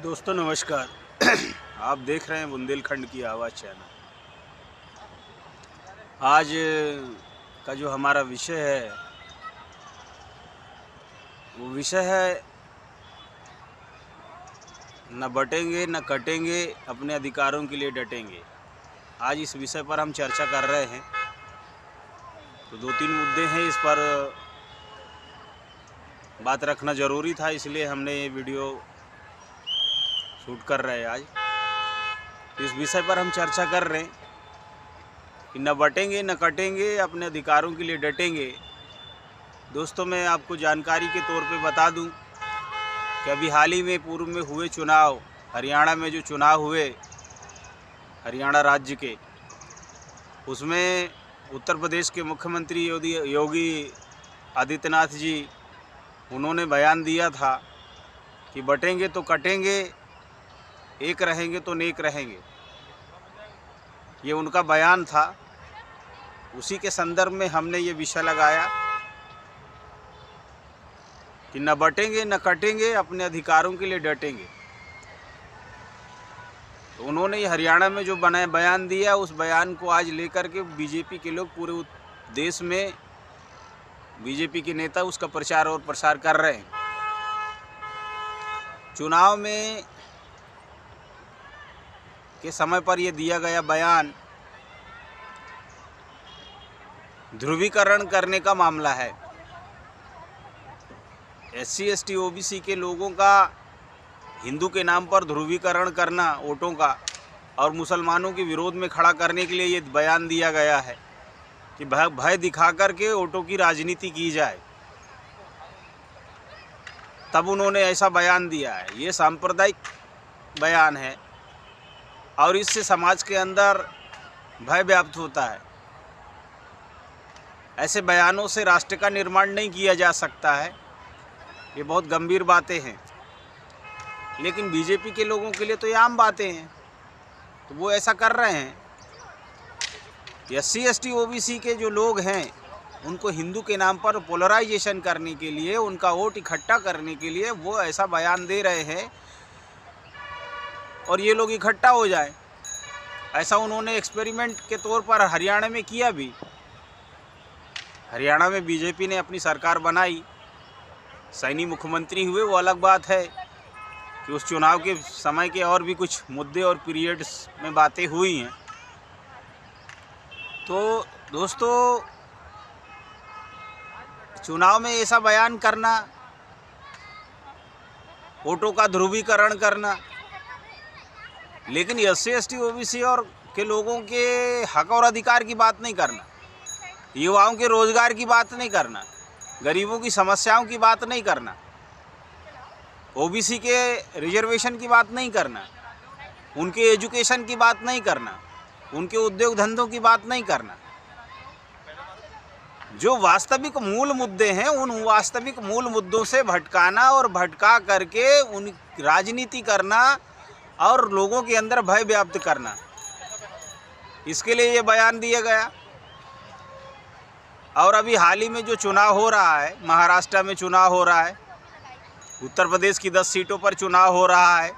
दोस्तों नमस्कार। आप देख रहे हैं बुंदेलखंड की आवाज़ चैनल। आज का जो हमारा विषय है वो विषय है न बटेंगे न कटेंगे, अपने अधिकारों के लिए डटेंगे। आज इस विषय पर हम चर्चा कर रहे हैं। तो दो तीन मुद्दे हैं, इस पर बात रखना ज़रूरी था, इसलिए हमने ये वीडियो शूट कर रहे हैं आज। तो इस विषय पर हम चर्चा कर रहे हैं कि न बटेंगे न कटेंगे, अपने अधिकारों के लिए डटेंगे। दोस्तों, मैं आपको जानकारी के तौर पे बता दूं कि अभी हाल ही में पूर्व में हुए चुनाव, हरियाणा में जो चुनाव हुए हरियाणा राज्य के, उसमें उत्तर प्रदेश के मुख्यमंत्री योगी आदित्यनाथ जी, उन्होंने बयान दिया था कि बटेंगे तो कटेंगे, एक रहेंगे तो नेक रहेंगे। ये उनका बयान था। उसी के संदर्भ में हमने ये विषय लगाया कि न बटेंगे न कटेंगे, अपने अधिकारों के लिए डटेंगे। तो उन्होंने ये हरियाणा में जो बयान दिया, उस बयान को आज लेकर के बीजेपी के लोग पूरे देश में, बीजेपी के नेता उसका प्रचार और प्रसार कर रहे हैं। चुनाव में के समय पर यह दिया गया बयान ध्रुवीकरण करने का मामला है। SC ST OBC के लोगों का हिंदू के नाम पर ध्रुवीकरण करना वोटों का, और मुसलमानों के विरोध में खड़ा करने के लिए ये बयान दिया गया है कि भय दिखा करके वोटों की राजनीति की जाए। तब उन्होंने ऐसा बयान दिया है। ये सांप्रदायिक बयान है और इससे समाज के अंदर भय व्याप्त होता है। ऐसे बयानों से राष्ट्र का निर्माण नहीं किया जा सकता है। ये बहुत गंभीर बातें हैं, लेकिन बीजेपी के लोगों के लिए तो ये आम बातें हैं, तो वो ऐसा कर रहे हैं। SC ST OBC के जो लोग हैं, उनको हिंदू के नाम पर पोलराइजेशन करने के लिए, उनका वोट इकट्ठा करने के लिए वो ऐसा बयान दे रहे हैं और ये लोग इकट्ठा हो जाए। ऐसा उन्होंने एक्सपेरिमेंट के तौर पर हरियाणा में किया भी। हरियाणा में बीजेपी ने अपनी सरकार बनाई, सैनी मुख्यमंत्री हुए, वो अलग बात है कि उस चुनाव के समय के और भी कुछ मुद्दे और पीरियड्स में बातें हुई हैं। तो दोस्तों, चुनाव में ऐसा बयान करना, वोटों का ध्रुवीकरण करना, लेकिन SC ST OBC और के लोगों के हक और अधिकार की बात नहीं करना, युवाओं के रोजगार की बात नहीं करना, गरीबों की समस्याओं की बात नहीं करना, OBC के रिजर्वेशन की बात नहीं करना, उनके एजुकेशन की बात नहीं करना, उनके उद्योग धंधों की बात नहीं करना। जो वास्तविक मूल मुद्दे हैं, उन वास्तविक मूल मुद्दों से भटकाना और भटका करके उन राजनीति करना और लोगों के अंदर भय व्याप्त करना, इसके लिए ये बयान दिया गया। और अभी हाल ही में जो चुनाव हो रहा है, महाराष्ट्र में चुनाव हो रहा है, उत्तर प्रदेश की 10 सीटों पर चुनाव हो रहा है,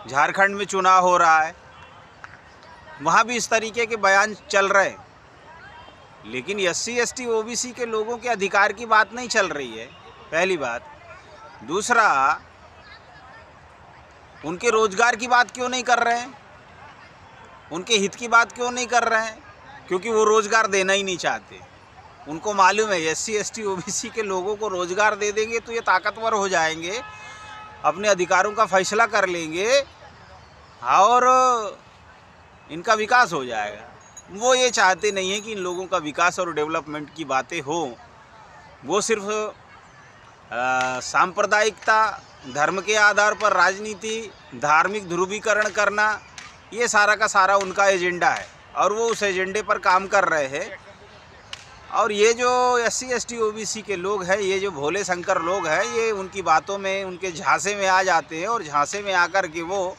झारखंड में चुनाव हो रहा है, वहाँ भी इस तरीके के बयान चल रहे हैं। लेकिन SC ST OBC के लोगों के अधिकार की बात नहीं चल रही है, पहली बात। दूसरा, उनके रोजगार की बात क्यों नहीं कर रहे हैं, उनके हित की बात क्यों नहीं कर रहे हैं? क्योंकि वो रोजगार देना ही नहीं चाहते। उनको मालूम है SC ST OBC के लोगों को रोजगार दे देंगे तो ये ताकतवर हो जाएंगे, अपने अधिकारों का फैसला कर लेंगे और इनका विकास हो जाएगा। वो ये चाहते नहीं है कि इन लोगों का विकास और डेवलपमेंट की बातें हो। वो सिर्फ सांप्रदायिकता, धर्म के आधार पर राजनीति, धार्मिक ध्रुवीकरण करना, ये सारा का सारा उनका एजेंडा है और वो उस एजेंडे पर काम कर रहे हैं। और ये जो SC ST OBC के लोग हैं, ये जो भोले शंकर लोग हैं, ये उनकी बातों में, उनके झांसे में आ जाते हैं और झांसे में आकर के वो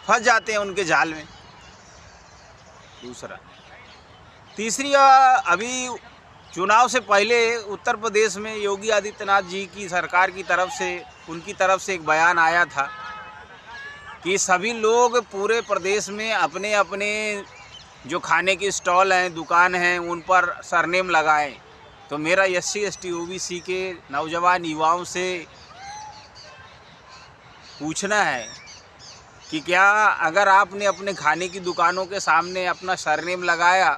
फंस जाते हैं उनके जाल में। दूसरा, तीसरी, अभी चुनाव से पहले उत्तर प्रदेश में योगी आदित्यनाथ जी की सरकार की तरफ से, उनकी तरफ से एक बयान आया था कि सभी लोग पूरे प्रदेश में अपने अपने जो खाने के स्टॉल हैं, दुकान हैं, उन पर सरनेम लगाएं। तो मेरा SC ST OBC के नौजवान युवाओं से पूछना है कि क्या अगर आपने अपने खाने की दुकानों के सामने अपना सरनेम लगाया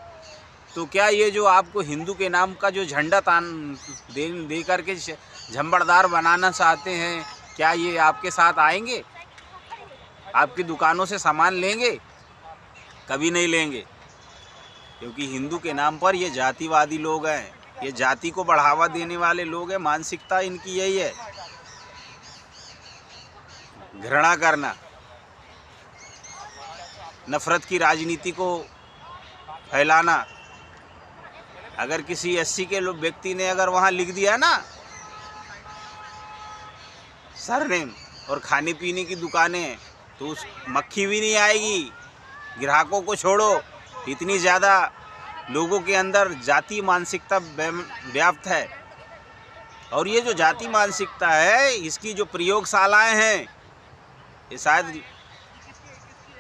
तो क्या ये जो आपको हिंदू के नाम का जो झंडा तान दे करके झंबड़दार बनाना चाहते हैं, क्या ये आपके साथ आएंगे? आपकी दुकानों से सामान लेंगे? कभी नहीं लेंगे, क्योंकि हिंदू के नाम पर ये जातिवादी लोग हैं, ये जाति को बढ़ावा देने वाले लोग हैं। मानसिकता इनकी यही है, घृणा करना, नफरत की राजनीति को फैलाना। अगर किसी SC के व्यक्ति ने अगर वहाँ लिख दिया ना सरनेम और खाने पीने की दुकानें, तो उस मक्खी भी नहीं आएगी। ग्राहकों को छोड़ो, इतनी ज़्यादा लोगों के अंदर जाति मानसिकता व्याप्त है। और ये जो जाति मानसिकता है, इसकी जो प्रयोगशालाएं हैं, ये शायद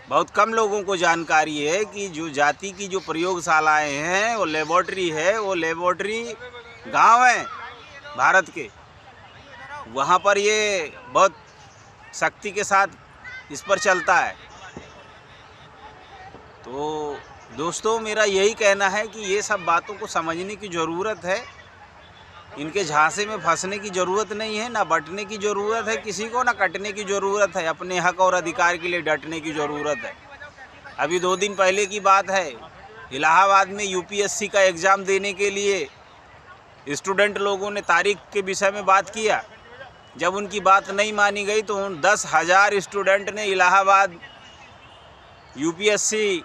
बहुत कम लोगों को जानकारी है कि जो जाति की जो प्रयोगशालाएं हैं, वो लेबोरेटरी है, वो लेबोरेटरी गांव हैं भारत के, वहाँ पर ये बहुत सख्ती के साथ इस पर चलता है। तो दोस्तों, मेरा यही कहना है कि ये सब बातों को समझने की ज़रूरत है। इनके झांसे में फंसने की ज़रूरत नहीं है, ना बंटने की ज़रूरत है किसी को, ना कटने की ज़रूरत है। अपने हक और अधिकार के लिए डटने की ज़रूरत है। अभी 2 दिन पहले की बात है, इलाहाबाद में UPSC का एग्ज़ाम देने के लिए स्टूडेंट लोगों ने तारीख के विषय में बात किया। जब उनकी बात नहीं मानी गई तो 10,000 स्टूडेंट ने इलाहाबाद UPSC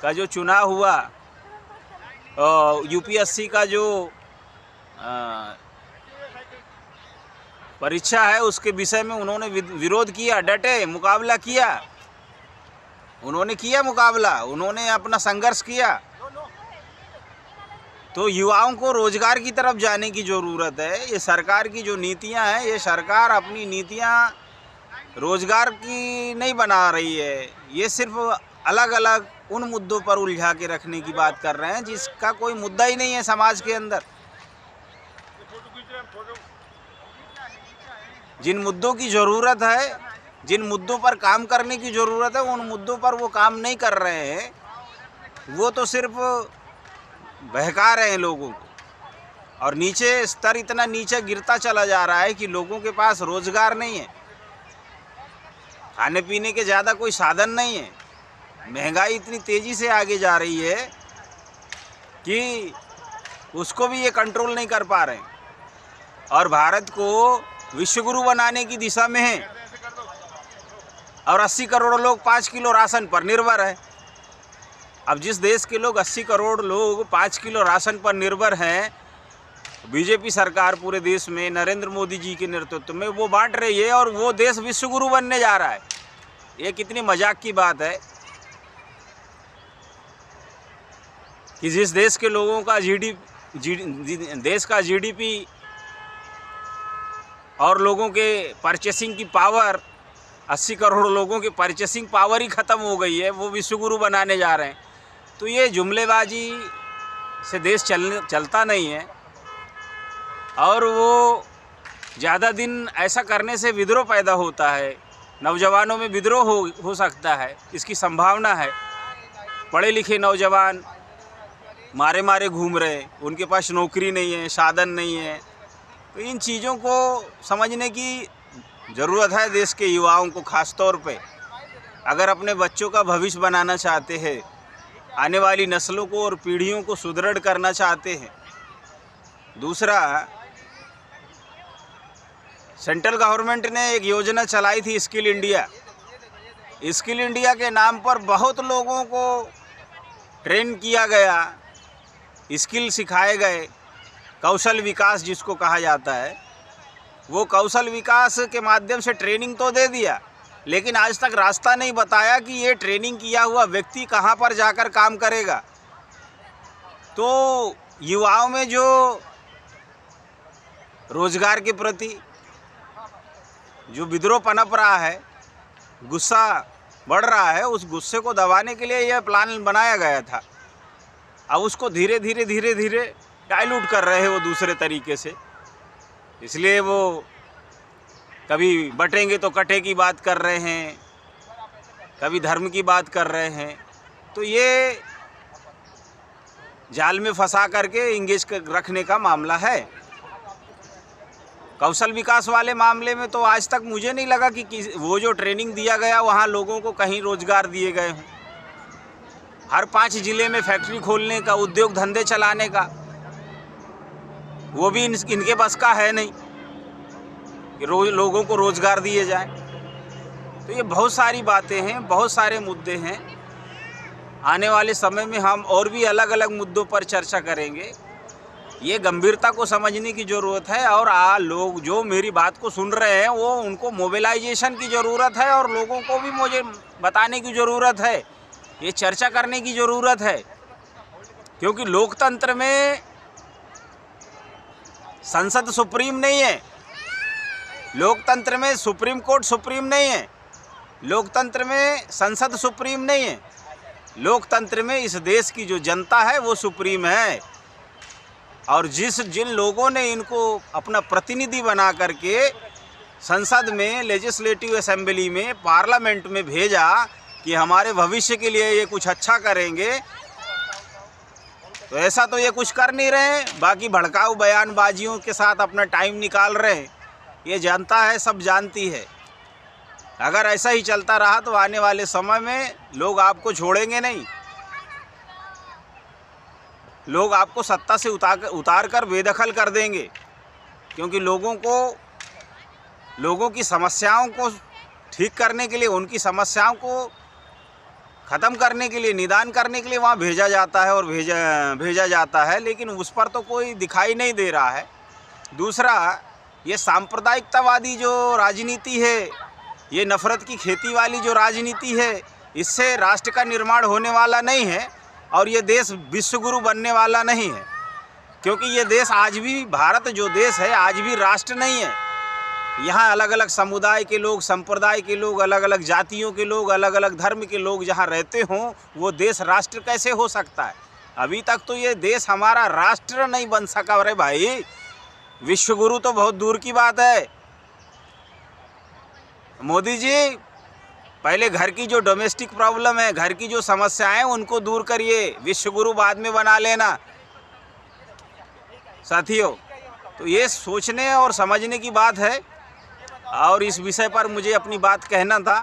का जो चुनाव हुआ, UPSC का जो परीक्षा है, उसके विषय में उन्होंने विरोध किया, डटे, मुकाबला किया। उन्होंने किया मुकाबला, उन्होंने अपना संघर्ष किया। तो युवाओं को रोजगार की तरफ जाने की ज़रूरत है। ये सरकार की जो नीतियां हैं, ये सरकार अपनी नीतियां रोजगार की नहीं बना रही है। ये सिर्फ अलग अलग उन मुद्दों पर उलझा के रखने की बात कर रहे हैं जिसका कोई मुद्दा ही नहीं है समाज के अंदर। जिन मुद्दों की ज़रूरत है, जिन मुद्दों पर काम करने की ज़रूरत है, उन मुद्दों पर वो काम नहीं कर रहे हैं। वो तो सिर्फ बहका रहे हैं लोगों को, और नीचे स्तर इतना नीचे गिरता चला जा रहा है कि लोगों के पास रोज़गार नहीं है, खाने पीने के ज़्यादा कोई साधन नहीं है। महंगाई इतनी तेज़ी से आगे जा रही है कि उसको भी ये कंट्रोल नहीं कर पा रहे हैं, और भारत को विश्वगुरु बनाने की दिशा में है। और 80 करोड़ लोग 5 किलो राशन पर निर्भर है। अब जिस देश के लोग 80 करोड़ लोग 5 किलो राशन पर निर्भर हैं, बीजेपी सरकार पूरे देश में नरेंद्र मोदी जी के नेतृत्व में वो बांट रही है, और वो देश विश्वगुरु बनने जा रहा है। ये कितनी मजाक की बात है कि जिस देश के लोगों का देश का GDP और लोगों के परचेसिंग की पावर, 80 करोड़ लोगों की परचेसिंग पावर ही ख़त्म हो गई है, वो विश्वगुरु बनाने जा रहे हैं। तो ये जुमलेबाजी से देश चलता नहीं है, और वो ज़्यादा दिन ऐसा करने से विद्रोह पैदा होता है, नौजवानों में विद्रोह हो सकता है, इसकी संभावना है। पढ़े लिखे नौजवान मारे मारे घूम रहे, उनके पास नौकरी नहीं है, साधन नहीं है। तो इन चीज़ों को समझने की ज़रूरत है देश के युवाओं को, ख़ास तौर पे अगर अपने बच्चों का भविष्य बनाना चाहते हैं, आने वाली नस्लों को और पीढ़ियों को सुदृढ़ करना चाहते हैं। दूसरा, सेंट्रल गवर्नमेंट ने एक योजना चलाई थी स्किल इंडिया। स्किल इंडिया के नाम पर बहुत लोगों को ट्रेन किया गया, स्किल सिखाए गए, कौशल विकास जिसको कहा जाता है। वो कौशल विकास के माध्यम से ट्रेनिंग तो दे दिया, लेकिन आज तक रास्ता नहीं बताया कि ये ट्रेनिंग किया हुआ व्यक्ति कहाँ पर जाकर काम करेगा। तो युवाओं में जो रोजगार के प्रति जो विद्रोह पनप रहा है, गुस्सा बढ़ रहा है, उस गुस्से को दबाने के लिए यह प्लान बनाया गया था। अब उसको धीरे धीरे डाइल्यूट कर रहे हैं वो दूसरे तरीके से। इसलिए वो कभी बटेंगे तो कटे की बात कर रहे हैं, कभी धर्म की बात कर रहे हैं। तो ये जाल में फंसा करके इंगेज रखने का मामला है। कौशल विकास वाले मामले में तो आज तक मुझे नहीं लगा कि वो जो ट्रेनिंग दिया गया वहाँ लोगों को कहीं रोजगार दिए गए हों। हर 5 जिले में फैक्ट्री खोलने का, उद्योग धंधे चलाने का, वो भी इनके बस का है नहीं कि लोगों को रोजगार दिए जाए। तो ये बहुत सारी बातें हैं, बहुत सारे मुद्दे हैं। आने वाले समय में हम और भी अलग अलग मुद्दों पर चर्चा करेंगे। ये गंभीरता को समझने की ज़रूरत है और लोग जो मेरी बात को सुन रहे हैं वो उनको मोबिलाइजेशन की ज़रूरत है और लोगों को भी मुझे बताने की ज़रूरत है, ये चर्चा करने की ज़रूरत है। क्योंकि लोकतंत्र में संसद सुप्रीम नहीं है, लोकतंत्र में सुप्रीम कोर्ट सुप्रीम नहीं है, लोकतंत्र में संसद सुप्रीम नहीं है। लोकतंत्र में इस देश की जो जनता है वो सुप्रीम है। और जिन लोगों ने इनको अपना प्रतिनिधि बना करके संसद में, लेजिस्लेटिव असेंबली में, पार्लियामेंट में भेजा कि हमारे भविष्य के लिए ये कुछ अच्छा करेंगे, तो ऐसा तो ये कुछ कर नहीं रहे हैं। बाकी भड़काऊ बयानबाजियों के साथ अपना टाइम निकाल रहे हैं। ये जनता है, सब जानती है। अगर ऐसा ही चलता रहा तो आने वाले समय में लोग आपको छोड़ेंगे नहीं। लोग आपको सत्ता से उतार कर बेदखल कर देंगे। क्योंकि लोगों की समस्याओं को ठीक करने के लिए, उनकी समस्याओं को ख़त्म करने के लिए, निदान करने के लिए वहाँ भेजा जाता है और भेजा जाता है, लेकिन उस पर तो कोई दिखाई नहीं दे रहा है। दूसरा, ये सांप्रदायिकतावादी जो राजनीति है, ये नफ़रत की खेती वाली जो राजनीति है, इससे राष्ट्र का निर्माण होने वाला नहीं है और ये देश विश्वगुरु बनने वाला नहीं है। क्योंकि ये देश आज भी, भारत जो देश है, आज भी राष्ट्र नहीं है। यहाँ अलग अलग समुदाय के लोग, संप्रदाय के लोग, अलग अलग जातियों के लोग, अलग अलग धर्म के लोग जहाँ रहते हों, वो देश राष्ट्र कैसे हो सकता है? अभी तक तो ये देश हमारा राष्ट्र नहीं बन सका। अरे भाई, विश्वगुरु तो बहुत दूर की बात है। मोदी जी, पहले घर की जो डोमेस्टिक प्रॉब्लम है, घर की जो समस्याएं हैं, उनको दूर करिए, विश्वगुरु बाद में बना लेना। साथियों, तो ये सोचने और समझने की बात है। और इस विषय पर मुझे अपनी बात कहना था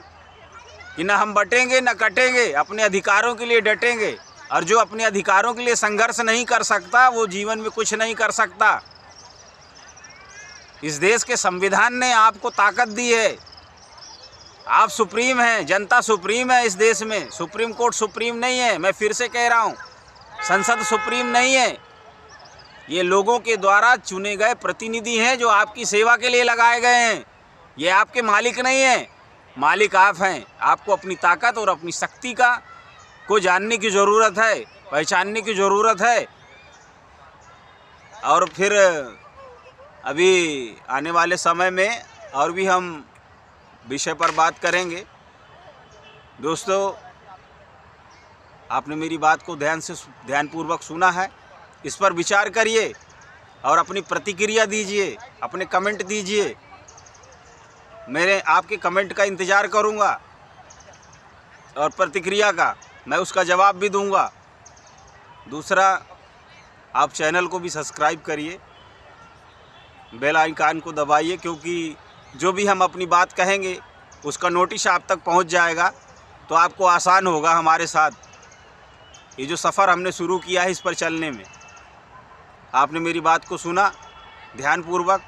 कि ना हम बटेंगे ना कटेंगे, अपने अधिकारों के लिए डटेंगे। और जो अपने अधिकारों के लिए संघर्ष नहीं कर सकता, वो जीवन में कुछ नहीं कर सकता। इस देश के संविधान ने आपको ताकत दी है। आप सुप्रीम हैं, जनता सुप्रीम है इस देश में। सुप्रीम कोर्ट सुप्रीम नहीं है। मैं फिर से कह रहा हूँ, संसद सुप्रीम नहीं है। ये लोगों के द्वारा चुने गए प्रतिनिधि हैं जो आपकी सेवा के लिए लगाए गए हैं। ये आपके मालिक नहीं हैं, मालिक आप हैं। आपको अपनी ताकत और अपनी शक्ति को जानने की ज़रूरत है, पहचानने की ज़रूरत है। और फिर अभी आने वाले समय में और भी हम विषय पर बात करेंगे। दोस्तों, आपने मेरी बात को ध्यानपूर्वक सुना है। इस पर विचार करिए और अपनी प्रतिक्रिया दीजिए, अपने कमेंट दीजिए। मेरे आपके कमेंट का इंतज़ार करूंगा और प्रतिक्रिया का मैं उसका जवाब भी दूंगा। दूसरा, आप चैनल को भी सब्सक्राइब करिए, बेल आइकन को दबाइए, क्योंकि जो भी हम अपनी बात कहेंगे उसका नोटिस आप तक पहुंच जाएगा। तो आपको आसान होगा हमारे साथ ये जो सफ़र हमने शुरू किया है, इस पर चलने में। आपने मेरी बात को सुना ध्यानपूर्वक।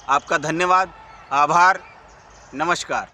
आपका धन्यवाद, आभार, नमस्कार।